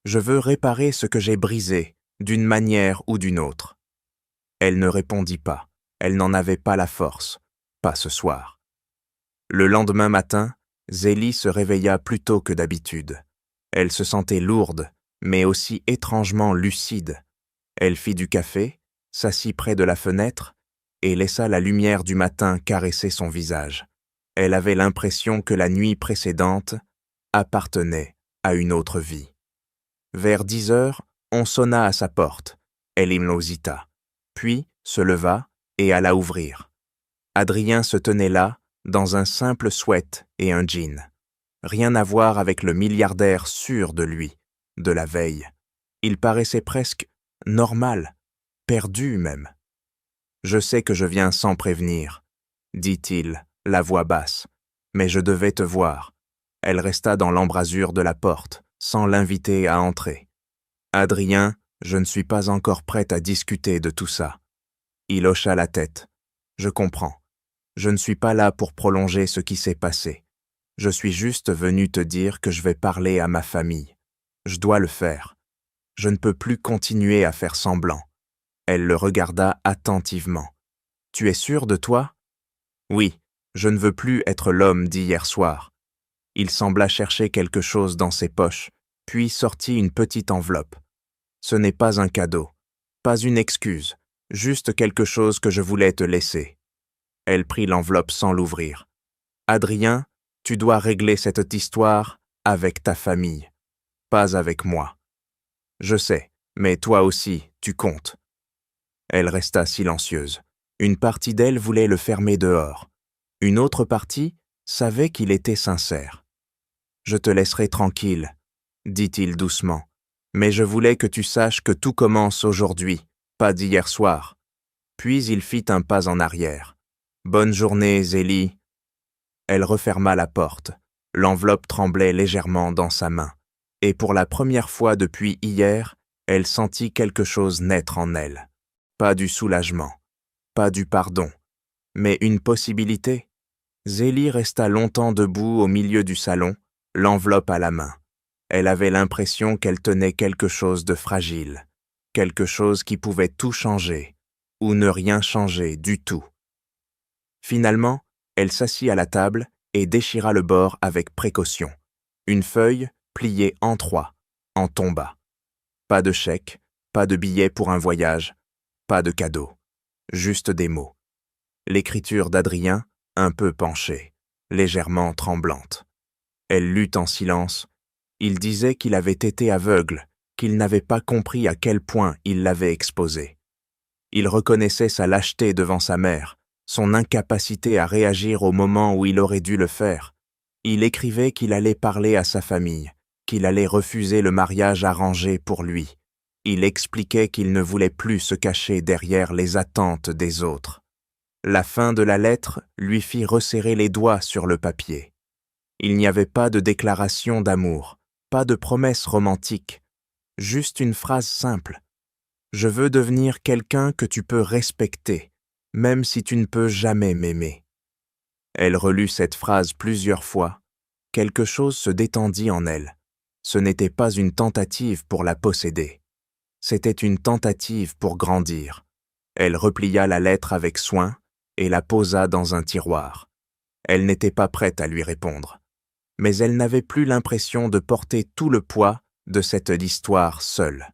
Je veux réparer ce que j'ai brisé, d'une manière ou d'une autre. » Elle ne répondit pas. Elle n'en avait pas la force. Pas ce soir. Le lendemain matin, Zélie se réveilla plus tôt que d'habitude. Elle se sentait lourde, mais aussi étrangement lucide. Elle fit du café, s'assit près de la fenêtre et laissa la lumière du matin caresser son visage. Elle avait l'impression que la nuit précédente appartenait à une autre vie. Vers 10 heures, on sonna à sa porte. Elle hésita, puis se leva et alla ouvrir. Adrien se tenait là, dans un simple sweat et un jean. Rien à voir avec le milliardaire sûr de lui, de la veille. Il paraissait presque normal, perdu même. « Je sais que je viens sans prévenir, » dit-il, la voix basse, « mais je devais te voir. » Elle resta dans l'embrasure de la porte, sans l'inviter à entrer. « Adrien, je ne suis pas encore prête à discuter de tout ça. » Il hocha la tête. « Je comprends. Je ne suis pas là pour prolonger ce qui s'est passé. Je suis juste venu te dire que je vais parler à ma famille. Je dois le faire. Je ne peux plus continuer à faire semblant. » Elle le regarda attentivement. « Tu es sûr de toi ? » ?»« Oui, je ne veux plus être l'homme d'hier soir. » Il sembla chercher quelque chose dans ses poches, puis sortit une petite enveloppe. « Ce n'est pas un cadeau, pas une excuse, juste quelque chose que je voulais te laisser. » Elle prit l'enveloppe sans l'ouvrir. « Adrien, tu dois régler cette histoire avec ta famille, pas avec moi. Je sais, mais toi aussi, tu comptes. » Elle resta silencieuse. Une partie d'elle voulait le fermer dehors. Une autre partie savait qu'il était sincère. « Je te laisserai tranquille, » dit-il doucement. « Mais je voulais que tu saches que tout commence aujourd'hui, pas d'hier soir. » Puis il fit un pas en arrière. « Bonne journée, Zélie. » Elle referma la porte. L'enveloppe tremblait légèrement dans sa main. Et pour la première fois depuis hier, elle sentit quelque chose naître en elle. Pas du soulagement, pas du pardon, mais une possibilité. Zélie resta longtemps debout au milieu du salon, l'enveloppe à la main. Elle avait l'impression qu'elle tenait quelque chose de fragile, quelque chose qui pouvait tout changer, ou ne rien changer du tout. Finalement, elle s'assit à la table et déchira le bord avec précaution. Une feuille, pliée en trois, en tomba. Pas de chèque, pas de billet pour un voyage, pas de cadeau. Juste des mots. L'écriture d'Adrien, un peu penchée, légèrement tremblante. Elle lut en silence. Il disait qu'il avait été aveugle, qu'il n'avait pas compris à quel point il l'avait exposé. Il reconnaissait sa lâcheté devant sa mère, son incapacité à réagir au moment où il aurait dû le faire. Il écrivait qu'il allait parler à sa famille, qu'il allait refuser le mariage arrangé pour lui. Il expliquait qu'il ne voulait plus se cacher derrière les attentes des autres. La fin de la lettre lui fit resserrer les doigts sur le papier. Il n'y avait pas de déclaration d'amour, pas de promesse romantique, juste une phrase simple. « Je veux devenir quelqu'un que tu peux respecter, même si tu ne peux jamais m'aimer. » Elle relut cette phrase plusieurs fois. Quelque chose se détendit en elle. Ce n'était pas une tentative pour la posséder. C'était une tentative pour grandir. Elle replia la lettre avec soin et la posa dans un tiroir. Elle n'était pas prête à lui répondre. Mais elle n'avait plus l'impression de porter tout le poids de cette histoire seule.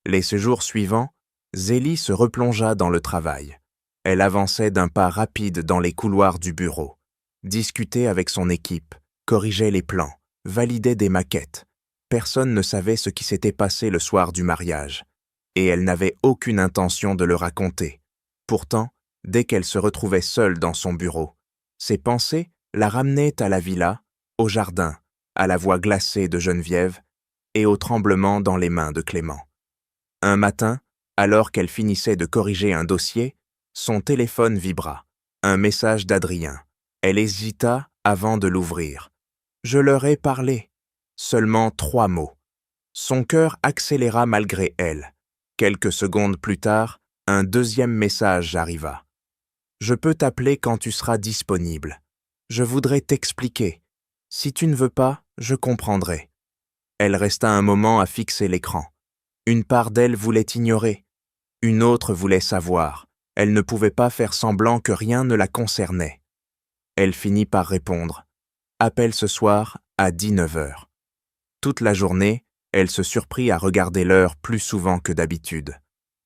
Les séjours suivants, Zélie se replongea dans le travail. Elle avançait d'un pas rapide dans les couloirs du bureau, discutait avec son équipe, corrigeait les plans, validait des maquettes. Personne ne savait ce qui s'était passé le soir du mariage, et elle n'avait aucune intention de le raconter. Pourtant, dès qu'elle se retrouvait seule dans son bureau, ses pensées la ramenaient à la villa, au jardin, à la voix glacée de Geneviève et au tremblement dans les mains de Clément. Un matin, alors qu'elle finissait de corriger un dossier, son téléphone vibra. Un message d'Adrien. Elle hésita avant de l'ouvrir. « Je leur ai parlé. » Seulement 3 mots. Son cœur accéléra malgré elle. Quelques secondes plus tard, un deuxième message arriva. « Je peux t'appeler quand tu seras disponible. Je voudrais t'expliquer. Si tu ne veux pas, je comprendrai. » Elle resta un moment à fixer l'écran. Une part d'elle voulait ignorer. Une autre voulait savoir. Elle ne pouvait pas faire semblant que rien ne la concernait. Elle finit par répondre. « Appelle ce soir à 19h. » Toute la journée, elle se surprit à regarder l'heure plus souvent que d'habitude.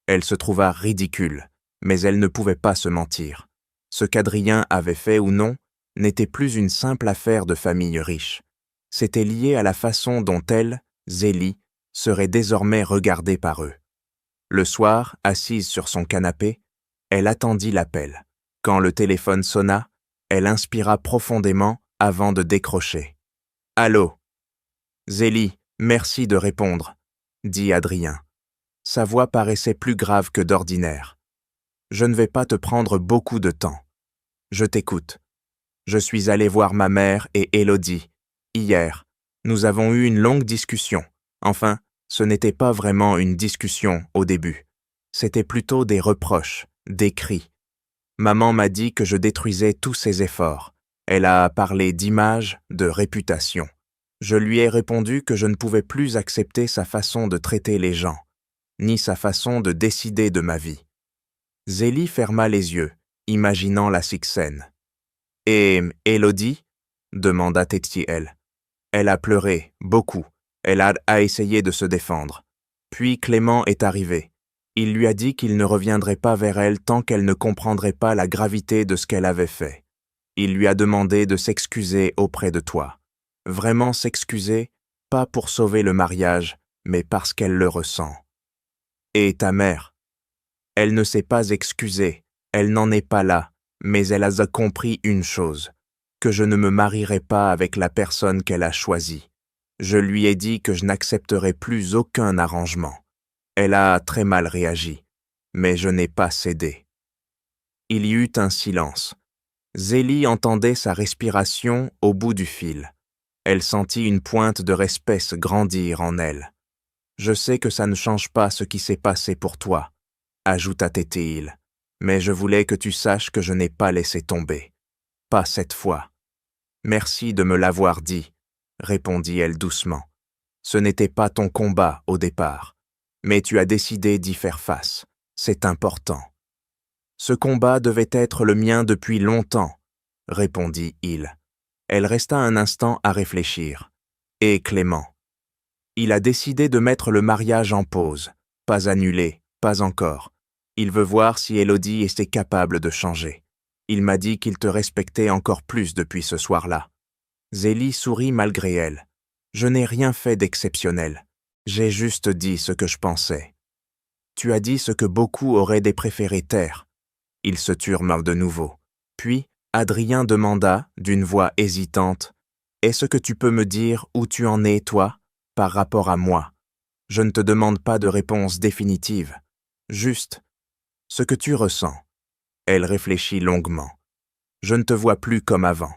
Elle se trouva ridicule, mais elle ne pouvait pas se mentir. Ce qu'Adrien avait fait ou non n'était plus une simple affaire de famille riche. C'était lié à la façon dont elle, Zélie, serait désormais regardée par eux. Le soir, assise sur son canapé, elle attendit l'appel. Quand le téléphone sonna, elle inspira profondément avant de décrocher. « Allô ?»« Zélie, merci de répondre, » dit Adrien. Sa voix paraissait plus grave que d'ordinaire. « Je ne vais pas te prendre beaucoup de temps. Je t'écoute. Je suis allé voir ma mère et Élodie. Hier, nous avons eu une longue discussion. Enfin, ce n'était pas vraiment une discussion au début. C'était plutôt des reproches, des cris. Maman m'a dit que je détruisais tous ses efforts. Elle a parlé d'image, de réputation. Je lui ai répondu que je ne pouvais plus accepter sa façon de traiter les gens, ni sa façon de décider de ma vie. » Zélie ferma les yeux, imaginant la scène. « Et Élodie ?» demanda Tétiel. Elle a pleuré, beaucoup. Elle a essayé de se défendre. Puis Clément est arrivé. Il lui a dit qu'il ne reviendrait pas vers elle tant qu'elle ne comprendrait pas la gravité de ce qu'elle avait fait. Il lui a demandé de s'excuser auprès de toi. Vraiment s'excuser, pas pour sauver le mariage, mais parce qu'elle le ressent. Et ta mère? Elle ne s'est pas excusée, elle n'en est pas là, mais elle a compris une chose, que je ne me marierai pas avec la personne qu'elle a choisie. Je lui ai dit que je n'accepterai plus aucun arrangement. Elle a très mal réagi, mais je n'ai pas cédé. » Il y eut un silence. Zélie entendait sa respiration au bout du fil. Elle sentit une pointe de respect se grandir en elle. « Je sais que ça ne change pas ce qui s'est passé pour toi, » ajouta Tétéil, « mais je voulais que tu saches que je n'ai pas laissé tomber. Pas cette fois. Merci de me l'avoir dit. répondit-elle doucement. Ce n'était pas ton combat au départ, mais tu as décidé d'y faire face. C'est important. Ce combat devait être le mien depuis longtemps, répondit-il. Elle resta un instant à réfléchir. Et Clément? Il a décidé de mettre le mariage en pause, pas annulé, pas encore. Il veut voir si Élodie était capable de changer. Il m'a dit qu'il te respectait encore plus depuis ce soir-là. Zélie sourit malgré elle. Je n'ai rien fait d'exceptionnel. J'ai juste dit ce que je pensais. Tu as dit ce que beaucoup auraient des préférés taire. Ils se turent de nouveau. Puis, Adrien demanda, d'une voix hésitante, « Est-ce que tu peux me dire où tu en es, toi, par rapport à moi? Je ne te demande pas de réponse définitive. Juste, ce que tu ressens. » Elle réfléchit longuement. « Je ne te vois plus comme avant.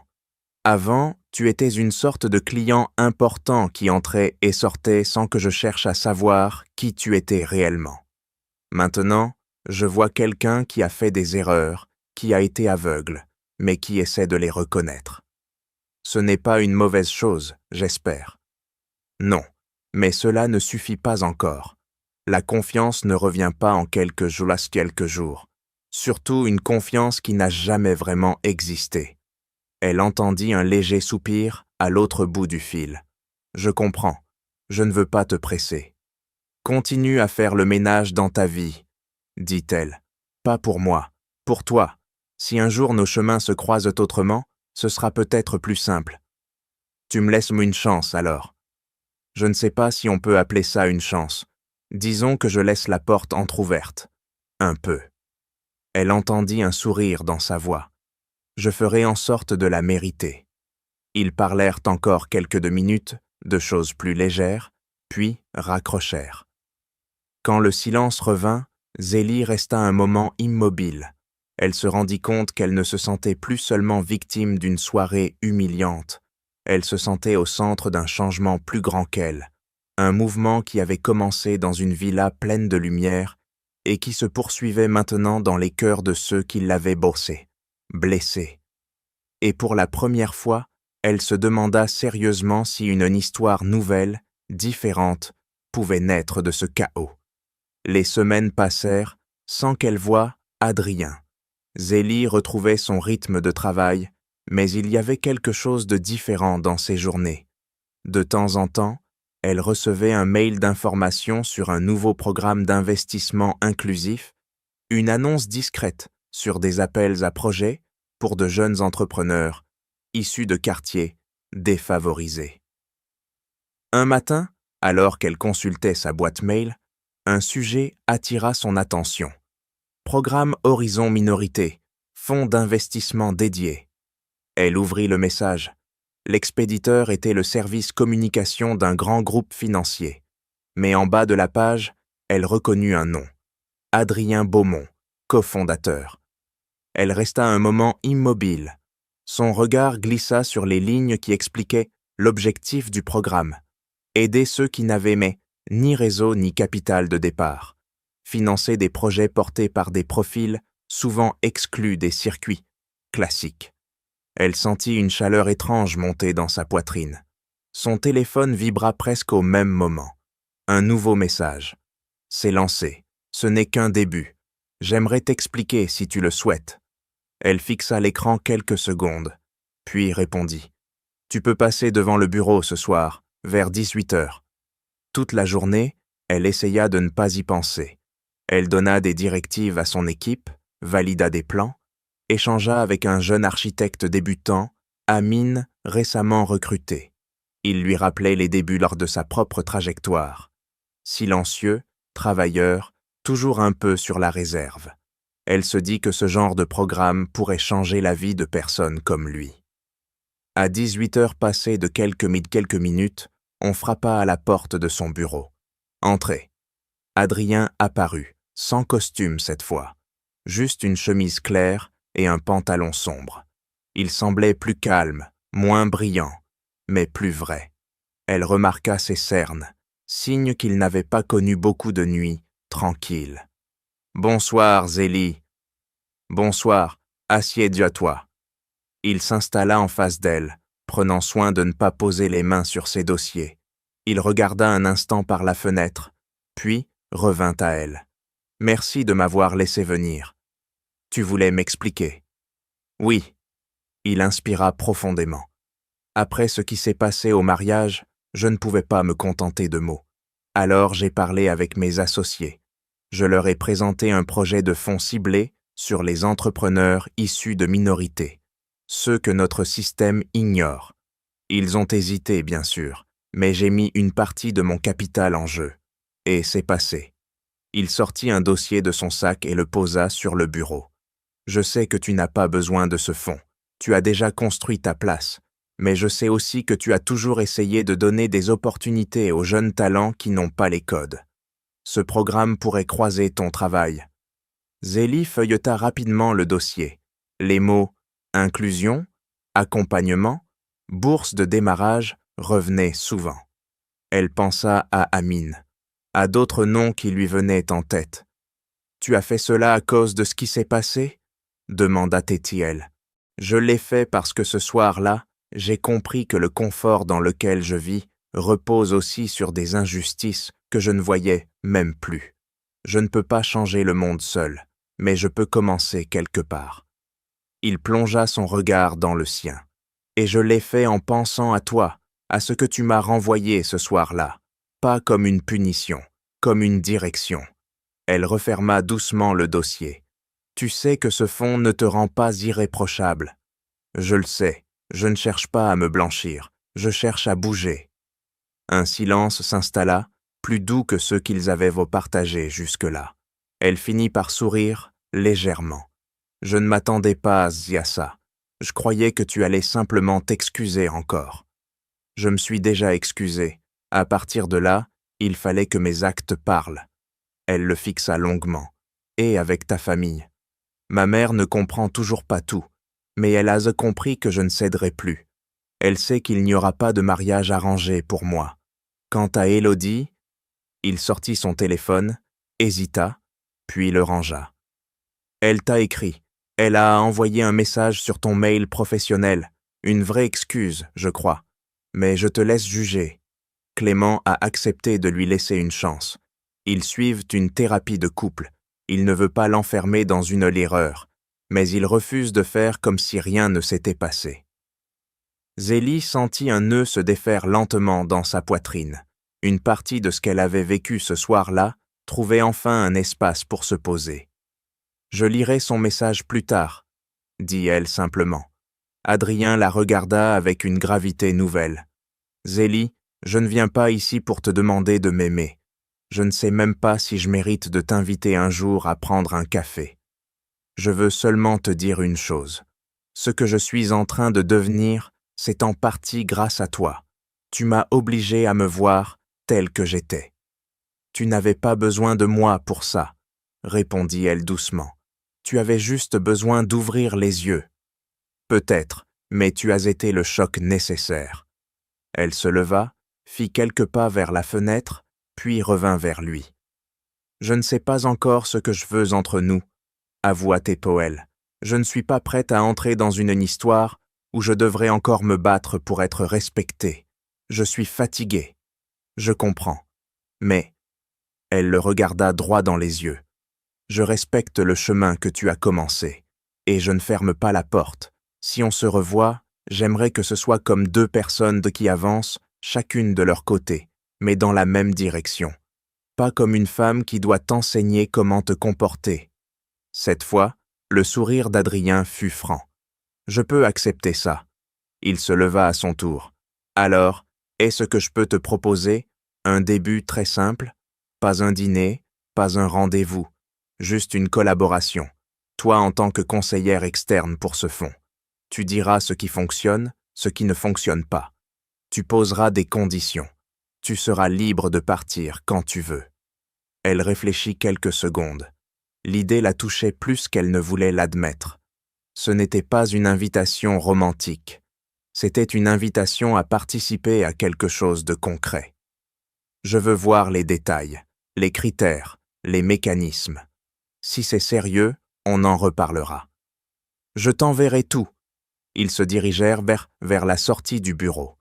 Avant, tu étais une sorte de client important qui entrait et sortait sans que je cherche à savoir qui tu étais réellement. Maintenant, je vois quelqu'un qui a fait des erreurs, qui a été aveugle, mais qui essaie de les reconnaître. Ce n'est pas une mauvaise chose, j'espère. Non, mais cela ne suffit pas encore. La confiance ne revient pas en quelques jours. Surtout une confiance qui n'a jamais vraiment existé. Elle entendit un léger soupir à l'autre bout du fil. Je comprends, je ne veux pas te presser. Continue à faire le ménage dans ta vie, dit-elle. Pas pour moi, pour toi. Si un jour nos chemins se croisent autrement, ce sera peut-être plus simple. Tu me laisses une chance alors. Je ne sais pas si on peut appeler ça une chance. Disons que je laisse la porte entr'ouverte. Un peu. Elle entendit un sourire dans sa voix. Je ferai en sorte de la mériter. Ils parlèrent encore quelques minutes, de choses plus légères, puis raccrochèrent. Quand le silence revint, Zélie resta un moment immobile. Elle se rendit compte qu'elle ne se sentait plus seulement victime d'une soirée humiliante. Elle se sentait au centre d'un changement plus grand qu'elle, un mouvement qui avait commencé dans une villa pleine de lumière et qui se poursuivait maintenant dans les cœurs de ceux qui l'avaient blessée. Et pour la première fois, elle se demanda sérieusement si une histoire nouvelle, différente, pouvait naître de ce chaos. Les semaines passèrent sans qu'elle voie Adrien. Zélie retrouvait son rythme de travail, mais il y avait quelque chose de différent dans ses journées. De temps en temps, elle recevait un mail d'information sur un nouveau programme d'investissement inclusif, une annonce discrète sur des appels à projets pour de jeunes entrepreneurs issus de quartiers défavorisés. Un matin, alors qu'elle consultait sa boîte mail, un sujet attira son attention. Programme Horizon Minorité, fonds d'investissement dédié. Elle ouvrit le message. L'expéditeur était le service communication d'un grand groupe financier. Mais en bas de la page, elle reconnut un nom. Adrien Beaumont, cofondateur. Elle resta un moment immobile. Son regard glissa sur les lignes qui expliquaient l'objectif du programme. Aider ceux qui n'avaient ni réseau ni capital de départ. Financer des projets portés par des profils souvent exclus des circuits classiques. Elle sentit une chaleur étrange monter dans sa poitrine. Son téléphone vibra presque au même moment. Un nouveau message. C'est lancé. Ce n'est qu'un début. J'aimerais t'expliquer si tu le souhaites. Elle fixa l'écran quelques secondes, puis répondit. Tu peux passer devant le bureau ce soir, vers 18h. Toute la journée, elle essaya de ne pas y penser. Elle donna des directives à son équipe, valida des plans, échangea avec un jeune architecte débutant, Amine, récemment recruté. Il lui rappelait les débuts lors de sa propre trajectoire. Silencieux, travailleur, toujours un peu sur la réserve. Elle se dit que ce genre de programme pourrait changer la vie de personnes comme lui. À 18h passées de quelques minutes, on frappa à la porte de son bureau. Entrez. Adrien apparut, sans costume cette fois, juste une chemise claire et un pantalon sombre. Il semblait plus calme, moins brillant, mais plus vrai. Elle remarqua ses cernes, signe qu'il n'avait pas connu beaucoup de nuits tranquilles. « Bonsoir, Zélie. »« Bonsoir, assieds-toi. » Il s'installa en face d'elle, prenant soin de ne pas poser les mains sur ses dossiers. Il regarda un instant par la fenêtre, puis revint à elle. « Merci de m'avoir laissé venir. Tu voulais m'expliquer. » « Oui. » Il inspira profondément. Après ce qui s'est passé au mariage, je ne pouvais pas me contenter de mots. Alors j'ai parlé avec mes associés. Je leur ai présenté un projet de fonds ciblé sur les entrepreneurs issus de minorités, ceux que notre système ignore. Ils ont hésité, bien sûr, mais j'ai mis une partie de mon capital en jeu. Et c'est passé. Il sortit un dossier de son sac et le posa sur le bureau. Je sais que tu n'as pas besoin de ce fonds. Tu as déjà construit ta place. Mais je sais aussi que tu as toujours essayé de donner des opportunités aux jeunes talents qui n'ont pas les codes. Ce programme pourrait croiser ton travail. Zélie feuilleta rapidement le dossier. Les mots « inclusion »,« accompagnement »,« bourse de démarrage » revenaient souvent. Elle pensa à Amine, à d'autres noms qui lui venaient en tête. « Tu as fait cela à cause de ce qui s'est passé ?» demanda Tétiel. « Je l'ai fait parce que ce soir-là, j'ai compris que le confort dans lequel je vis repose aussi sur des injustices que je ne voyais même plus. Je ne peux pas changer le monde seul, mais je peux commencer quelque part. » Il plongea son regard dans le sien. « Et je l'ai fait en pensant à toi, à ce que tu m'as renvoyé ce soir-là, pas comme une punition, comme une direction. » Elle referma doucement le dossier. « Tu sais que ce fonds ne te rend pas irréprochable. » « Je le sais, je ne cherche pas à me blanchir, je cherche à bouger. » Un silence s'installa, plus doux que ceux qu'ils avaient partagés jusque-là. Elle finit par sourire, légèrement. « Je ne m'attendais pas à ça. Je croyais que tu allais simplement t'excuser encore. » Je me suis déjà excusé. À partir de là, il fallait que mes actes parlent. Elle le fixa longuement. « Et avec ta famille. Ma mère ne comprend toujours pas tout. Mais elle a compris que je ne céderai plus. Elle sait qu'il n'y aura pas de mariage arrangé pour moi. Quant à Élodie, » il sortit son téléphone, hésita, puis le rangea. « Elle t'a écrit. Elle a envoyé un message sur ton mail professionnel. Une vraie excuse, je crois. Mais je te laisse juger. » Clément a accepté de lui laisser une chance. Ils suivent une thérapie de couple. Il ne veut pas l'enfermer dans une erreur. Mais il refuse de faire comme si rien ne s'était passé. Zélie sentit un nœud se défaire lentement dans sa poitrine. Une partie de ce qu'elle avait vécu ce soir-là trouvait enfin un espace pour se poser. « Je lirai son message plus tard, » dit-elle simplement. Adrien la regarda avec une gravité nouvelle. « Zélie, je ne viens pas ici pour te demander de m'aimer. Je ne sais même pas si je mérite de t'inviter un jour à prendre un café. Je veux seulement te dire une chose. Ce que je suis en train de devenir, c'est en partie grâce à toi. Tu m'as obligé à me voir tel que j'étais. »« Tu n'avais pas besoin de moi pour ça, » répondit-elle doucement. « Tu avais juste besoin d'ouvrir les yeux. »« Peut-être, mais tu as été le choc nécessaire. » Elle se leva, fit quelques pas vers la fenêtre, puis revint vers lui. « Je ne sais pas encore ce que je veux entre nous. » Avoua Tépoel, je ne suis pas prête à entrer dans une histoire où je devrais encore me battre pour être respectée. Je suis fatiguée. Je comprends. Mais, elle le regarda droit dans les yeux. Je respecte le chemin que tu as commencé, et je ne ferme pas la porte. Si on se revoit, j'aimerais que ce soit comme deux personnes qui avancent, chacune de leur côté, mais dans la même direction. Pas comme une femme qui doit t'enseigner comment te comporter. Cette fois, le sourire d'Adrien fut franc. « Je peux accepter ça. » Il se leva à son tour. « Alors, est-ce que je peux te proposer un début très simple? Pas un dîner, pas un rendez-vous, juste une collaboration. Toi en tant que conseillère externe pour ce fonds. Tu diras ce qui fonctionne, ce qui ne fonctionne pas. Tu poseras des conditions. Tu seras libre de partir quand tu veux. » Elle réfléchit quelques secondes. L'idée la touchait plus qu'elle ne voulait l'admettre. Ce n'était pas une invitation romantique. C'était une invitation à participer à quelque chose de concret. Je veux voir les détails, les critères, les mécanismes. Si c'est sérieux, on en reparlera. Je t'enverrai tout. Ils se dirigèrent vers la sortie du bureau.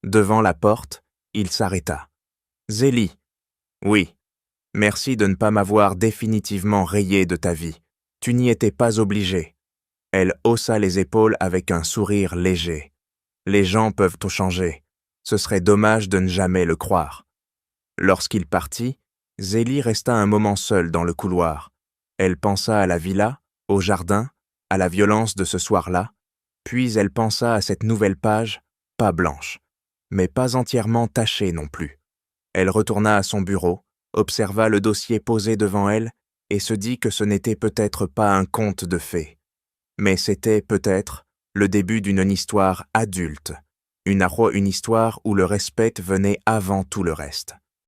Devant la porte, il s'arrêta. « Zélie. »« Oui. Merci de ne pas m'avoir définitivement rayé de ta vie. Tu n'y étais pas obligée. » Elle haussa les épaules avec un sourire léger. « Les gens peuvent tout changer. Ce serait dommage de ne jamais le croire. » Lorsqu'il partit, Zélie resta un moment seule dans le couloir. Elle pensa à la villa, au jardin, à la violence de ce soir-là, puis elle pensa à cette nouvelle page, pas blanche, mais pas entièrement tachée non plus. Elle retourna à son bureau, observa le dossier posé devant elle et se dit que ce n'était peut-être pas un conte de fées, mais c'était peut-être le début d'une histoire adulte, une histoire où le respect venait avant tout le reste.